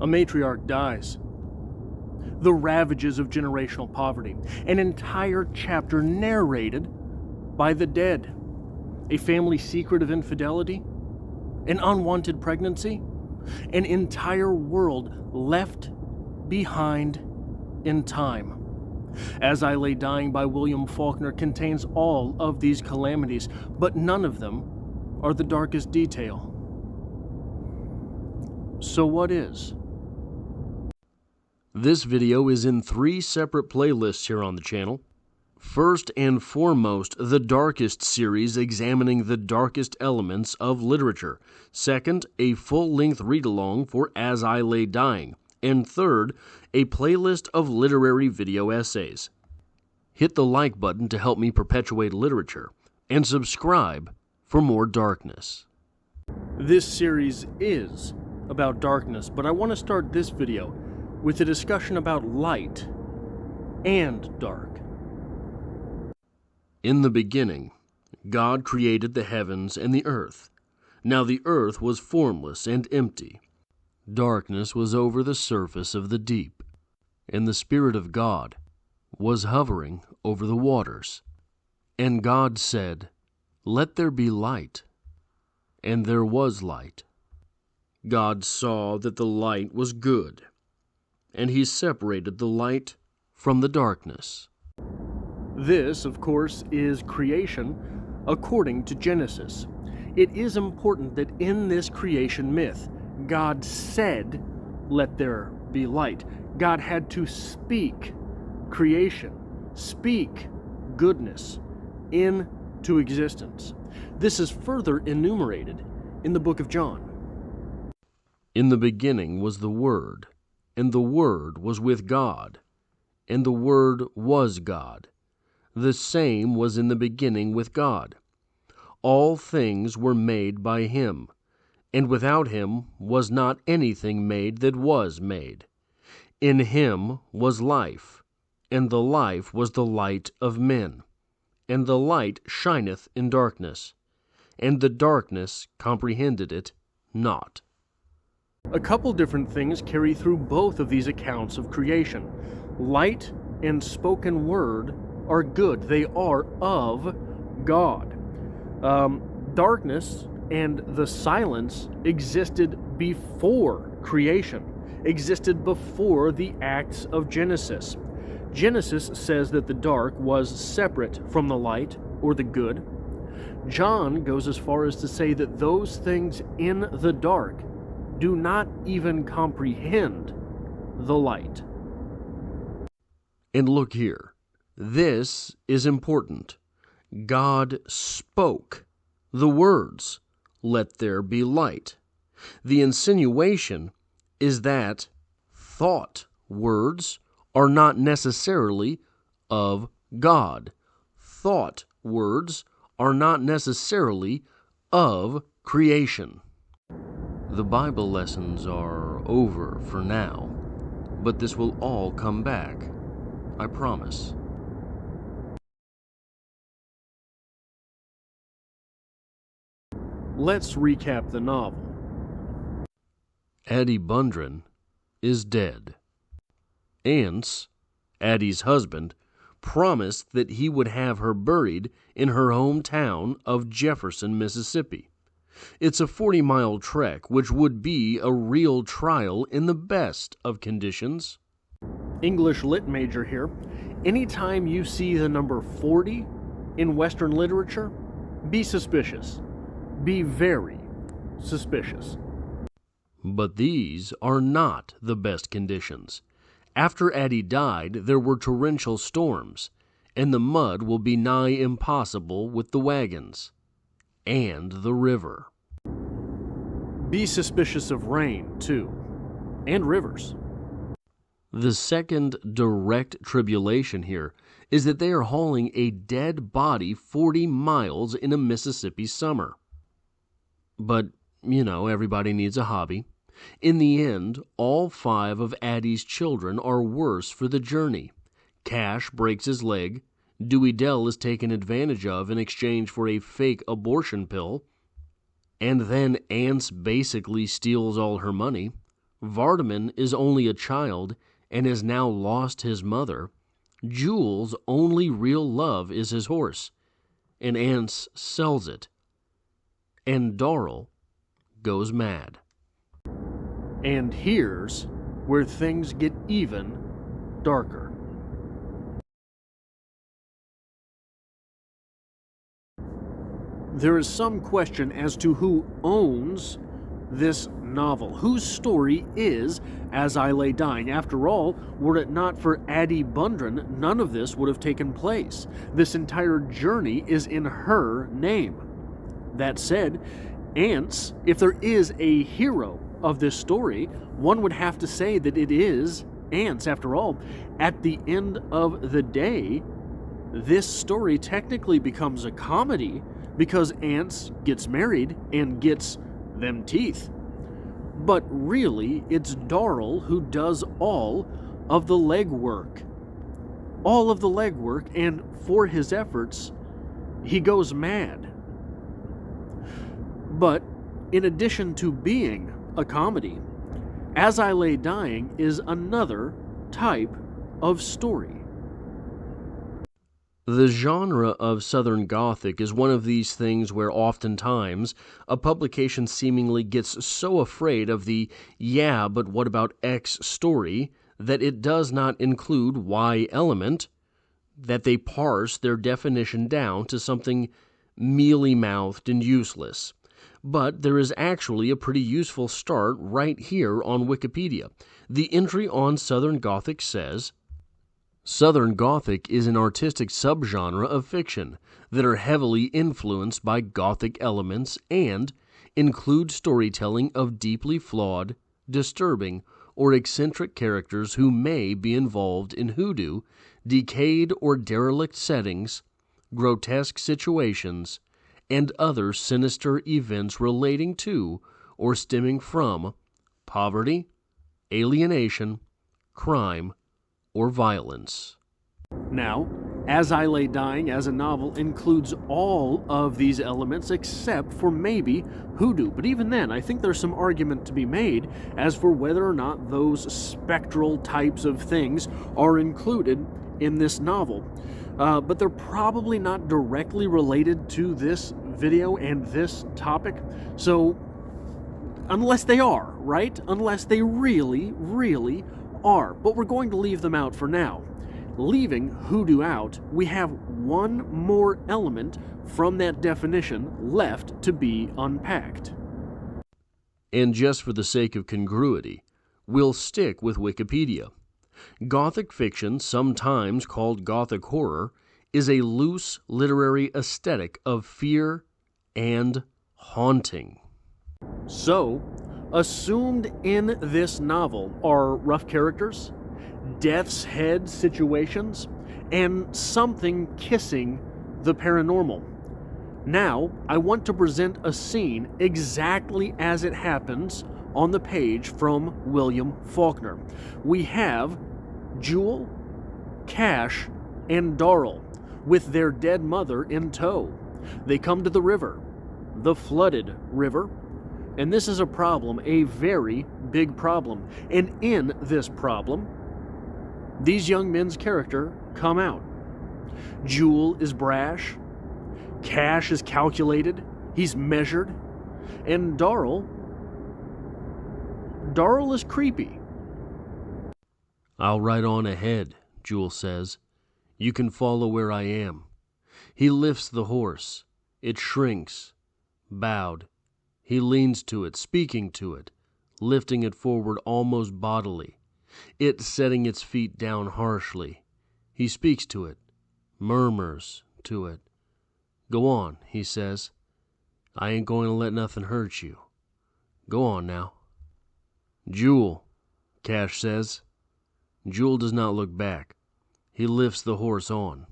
A matriarch dies. The ravages of generational poverty. An entire chapter narrated by the dead. A family secret of infidelity. An unwanted pregnancy. An entire world left behind in time. As I Lay Dying by William Faulkner contains all of these calamities, but none of them are the darkest detail. So what is? This video is in 3 separate playlists here on the channel. First and foremost, the Darkest series examining the darkest elements of literature. Second, a full-length read-along for As I Lay Dying. And third, a playlist of literary video essays. Hit the like button to help me perpetuate literature, and subscribe for more darkness. This series is about darkness, but I want to start this video with a discussion about light and dark. In the beginning, God created the heavens and the earth. Now the earth was formless and empty. Darkness was over the surface of the deep, and the Spirit of God was hovering over the waters. And God said, "Let there be light." And there was light. God saw that the light was good, and he separated the light from the darkness. This, of course, is creation according to Genesis. It is important that in this creation myth, God said, "Let there be light." God had to speak creation, speak goodness into existence. This is further enumerated in the book of John. In the beginning was the Word, and the Word was with God, and the Word was God. The same was in the beginning with God. All things were made by him, and without him was not anything made that was made. In him was life, and the life was the light of men. And the light shineth in darkness, and the darkness comprehended it not. A couple different things carry through both of these accounts of creation. Light and spoken word are good. They are of God. Darkness and the silence existed before creation, existed before the acts of Genesis. Genesis says that the dark was separate from the light, or the good. John goes as far as to say that those things in the dark do not even comprehend the light. And look here, this is important. God spoke the words, "Let there be light." The insinuation is that thought words are not necessarily of God. Thought words are not necessarily of creation. The Bible lessons are over for now, but this will all come back, I promise. Let's recap the novel. Addie Bundren is dead. Ance, Addie's husband, promised that he would have her buried in her hometown of Jefferson, Mississippi. It's a 40-mile trek, which would be a real trial in the best of conditions. English Lit major here. Anytime you see the number 40 in Western literature, be suspicious. Be very suspicious. But these are not the best conditions. After Addie died, there were torrential storms, and the mud will be nigh impossible with the wagons. And the river. Be suspicious of rain, too, and rivers. The second direct tribulation here is that they are hauling a dead body 40 miles in a Mississippi summer. But, everybody needs a hobby. In the end, all 5 of Addie's children are worse for the journey. Cash breaks his leg, Dewey Dell is taken advantage of in exchange for a fake abortion pill, and then Ance basically steals all her money. Vardaman is only a child and has now lost his mother. Jules' only real love is his horse, and Ance sells it. And Darrell goes mad. And here's where things get even darker. There is some question as to who owns this novel. Whose story is As I Lay Dying? After all, were it not for Addie Bundren, none of this would have taken place. This entire journey is in her name. That said, Ance, if there is a hero of this story, one would have to say that it is Ance. After all, at the end of the day, this story technically becomes a comedy because Ance gets married and gets them teeth. But really, it's Darrell who does all of the legwork. All of the legwork, and for his efforts, he goes mad. But in addition to being a comedy, As I Lay Dying is another type of story. The genre of Southern Gothic is one of these things where oftentimes a publication seemingly gets so afraid of the "yeah, but what about X" story that it does not include Y element, that they parse their definition down to something mealy-mouthed and useless. But there is actually a pretty useful start right here on Wikipedia. The entry on Southern Gothic says, Southern Gothic is an artistic subgenre of fiction that are heavily influenced by Gothic elements and include storytelling of deeply flawed, disturbing, or eccentric characters who may be involved in hoodoo, decayed or derelict settings, grotesque situations, and other sinister events relating to or stemming from poverty, alienation, crime, or violence. Now, As I Lay Dying as a novel includes all of these elements except for maybe hoodoo. But even then, I think there's some argument to be made as for whether or not those spectral types of things are included in this novel. But they're probably not directly related to this video and this topic. So, unless they are, right? Unless they really, really are. But we're going to leave them out for now. Leaving hoodoo out, we have one more element from that definition left to be unpacked. And just for the sake of congruity, we'll stick with Wikipedia. Gothic fiction, sometimes called Gothic horror, is a loose literary aesthetic of fear and haunting. So, assumed in this novel are rough characters, death's head situations, and something kissing the paranormal. Now, I want to present a scene exactly as it happens on the page from William Faulkner. We have Jewel, Cash, and Darrell with their dead mother in tow. They come to the river, the flooded river, and this is a problem, a very big problem. And in this problem, these young men's character come out. Jewel is brash, Cash is calculated, he's measured, and Darrell is creepy. I'll ride on ahead, Jewel says. You can follow where I am. He lifts the horse. It shrinks, bowed. He leans to it, speaking to it, lifting it forward almost bodily. It setting its feet down harshly. He speaks to it, murmurs to it. Go on, he says. I ain't going to let nothing hurt you. Go on now. Jewel, Cash says. Jewel does not look back. He lifts the horse on.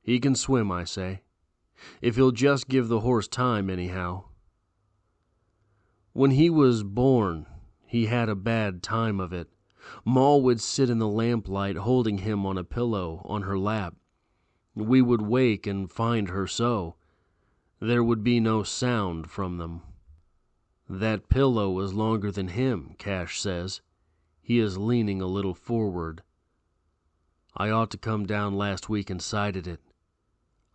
He can swim, I say. If he'll just give the horse time anyhow. When he was born, he had a bad time of it. Ma would sit in the lamplight holding him on a pillow on her lap. We would wake and find her so. There would be no sound from them. That pillow was longer than him, Cash says. He is leaning a little forward. I ought to come down last week and sighted it.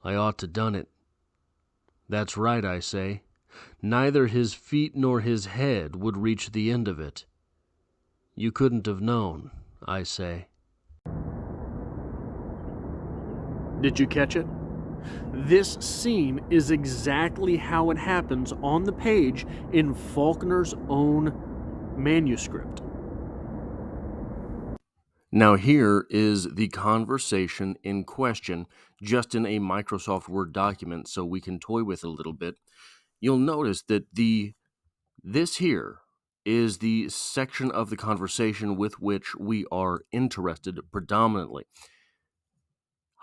I ought to done it. That's right, I say. Neither his feet nor his head would reach the end of it. You couldn't have known, I say. Did you catch it? This scene is exactly how it happens on the page in Faulkner's own manuscript. Now here is the conversation in question, just in a Microsoft Word document so we can toy with it a little bit. You'll notice that this here is the section of the conversation with which we are interested predominantly.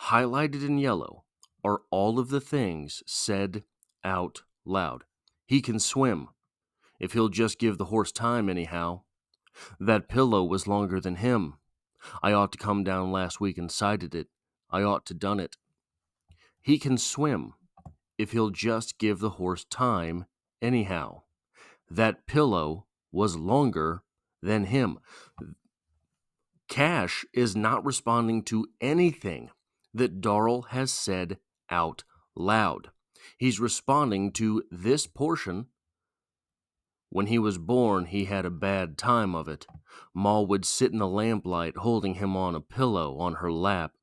Highlighted in yellow are all of the things said out loud. He can swim, if he'll just give the horse time anyhow. That pillow was longer than him. I ought to come down last week and sighted it. I ought to done it. He can swim, if he'll just give the horse time anyhow. That pillow was longer than him. Cash is not responding to anything that Darrell has said out loud. He's responding to this portion. When he was born, he had a bad time of it. Ma would sit in the lamplight holding him on a pillow on her lap.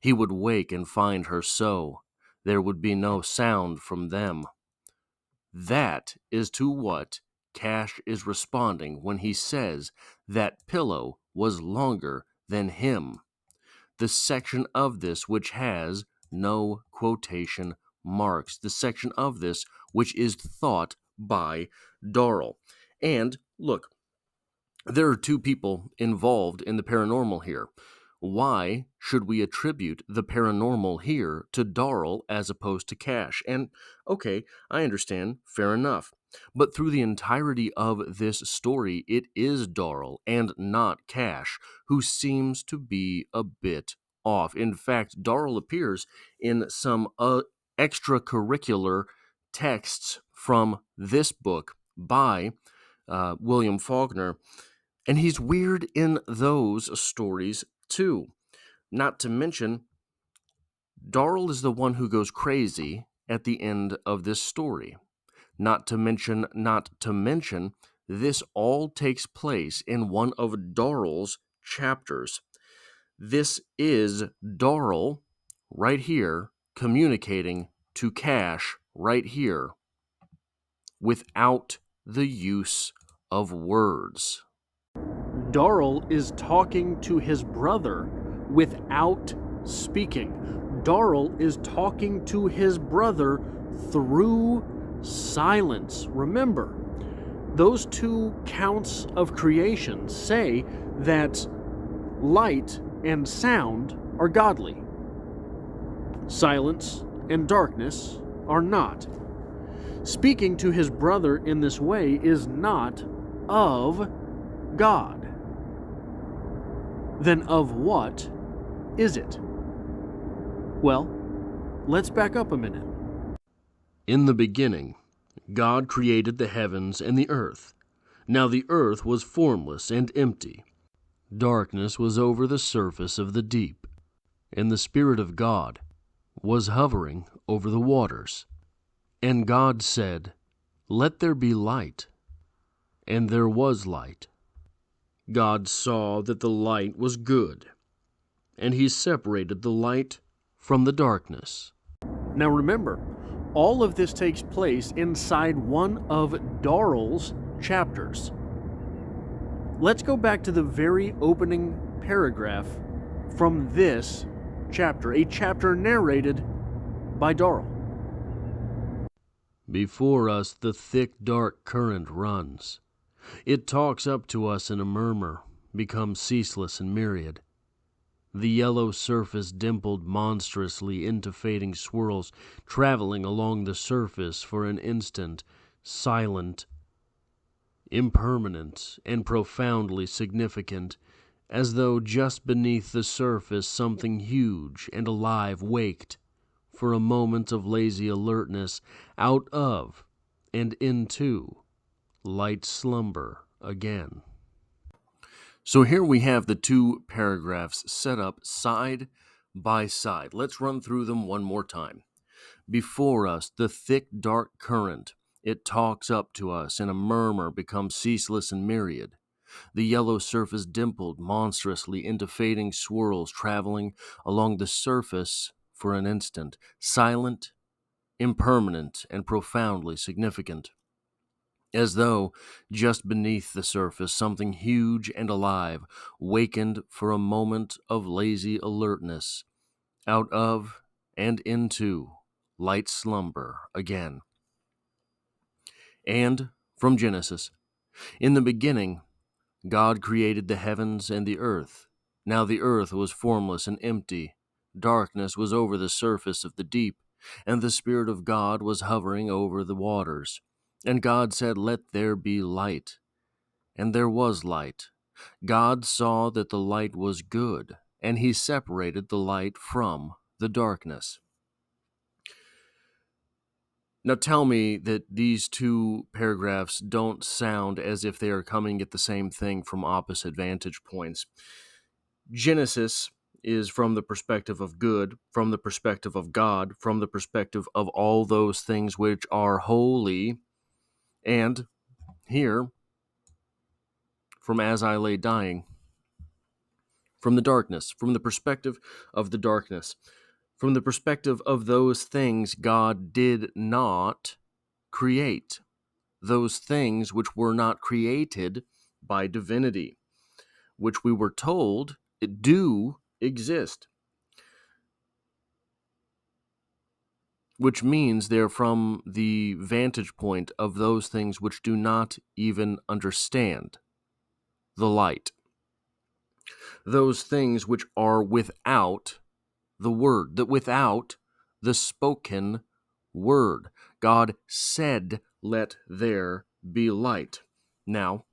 He would wake and find her so. There would be no sound from them. That is to what Cash is responding when he says that pillow was longer than him. The section of this which has no quotation marks. The section of this which is thought by Darrell. And look, there are two people involved in the paranormal here. Why should we attribute the paranormal here to Darrell as opposed to Cash? And okay, I understand, fair enough. But through the entirety of this story, it is Darrell and not Cash who seems to be a bit off. In fact, Darrell appears in some extracurricular texts from this book by William Faulkner, and he's weird in those stories too. Not to mention, Darrell is the one who goes crazy at the end of this story. Not to mention, this all takes place in one of Darrell's chapters. This is Darrell right here communicating to Cash right here without the use of words. Darrell is talking to his brother without speaking. Darrell is talking to his brother through silence. Remember, those two counts of creation say that light and sound are godly. Silence and darkness are not. Speaking to his brother in this way is not of God. Then of what is it? Well, let's back up a minute. In the beginning, God created the heavens and the earth. Now the earth was formless and empty. Darkness was over the surface of the deep, and the Spirit of God was hovering over the waters. And God said, "Let there be light." And there was light. God saw that the light was good, and he separated the light from the darkness. Now remember, all of this takes place inside one of Darrell's chapters. Let's go back to the very opening paragraph from this chapter, a chapter narrated by Darrell. Before us the thick dark current runs. It talks up to us in a murmur, becomes ceaseless and myriad. The yellow surface dimpled monstrously into fading swirls, traveling along the surface for an instant, silent, impermanent, and profoundly significant, as though just beneath the surface something huge and alive waked for a moment of lazy alertness out of and into light slumber again. So here we have the two paragraphs set up side by side. Let's run through them one more time. Before us, the thick, dark current. It talks up to us, and a murmur becomes ceaseless and myriad. The yellow surface dimpled monstrously into fading swirls, traveling along the surface for an instant, silent, impermanent, and profoundly significant. As though, just beneath the surface, something huge and alive wakened for a moment of lazy alertness, out of and into light slumber again. And from Genesis, in the beginning, God created the heavens and the earth. Now the earth was formless and empty. Darkness was over the surface of the deep, and the Spirit of God was hovering over the waters. And God said, "Let there be light." And there was light. God saw that the light was good, and he separated the light from the darkness. Now tell me that these two paragraphs don't sound as if they are coming at the same thing from opposite vantage points. Genesis is from the perspective of good, from the perspective of God, from the perspective of all those things which are holy, and here, from as I lay dying, from the darkness, from the perspective of the darkness, from the perspective of those things God did not create, those things which were not created by divinity, which we were told do exist, which means they're from the vantage point of those things which do not even understand the light, those things which are without the word, that without the spoken word. God said, "Let there be light." Now,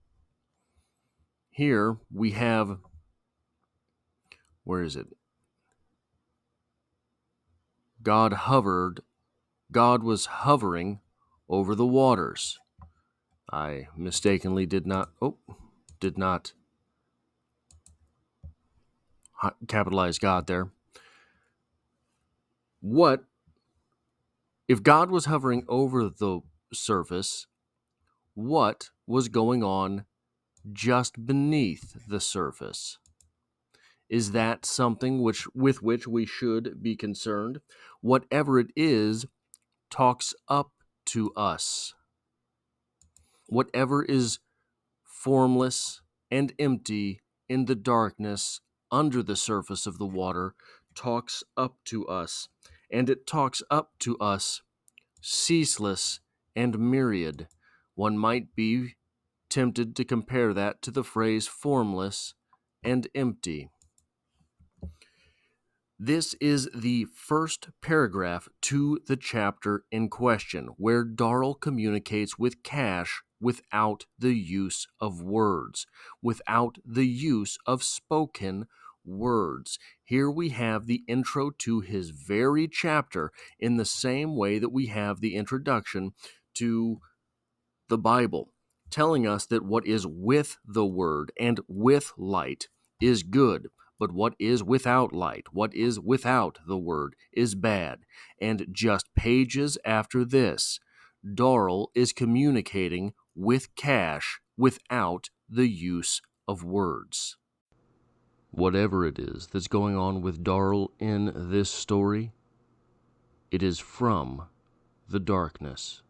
here we have, where is it? God was hovering over the waters. I mistakenly did not capitalize God there. What if God was hovering over the surface? What was going on just beneath the surface? Is that something with which we should be concerned? Whatever it is talks up to us. Whatever is formless and empty in the darkness under the surface of the water talks up to us, and it talks up to us ceaseless and myriad. One might be tempted to compare that to the phrase formless and empty. This is the first paragraph to the chapter in question, where Darrell communicates with Cash without the use of words, without the use of spoken words. Here we have the intro to his very chapter in the same way that we have the introduction to the Bible, telling us that what is with the Word and with light is good, but what is without light, what is without the Word, is bad. And just pages after this, Darrell is communicating with Cash without the use of words. Whatever it is that's going on with Darrell in this story, it is from the darkness.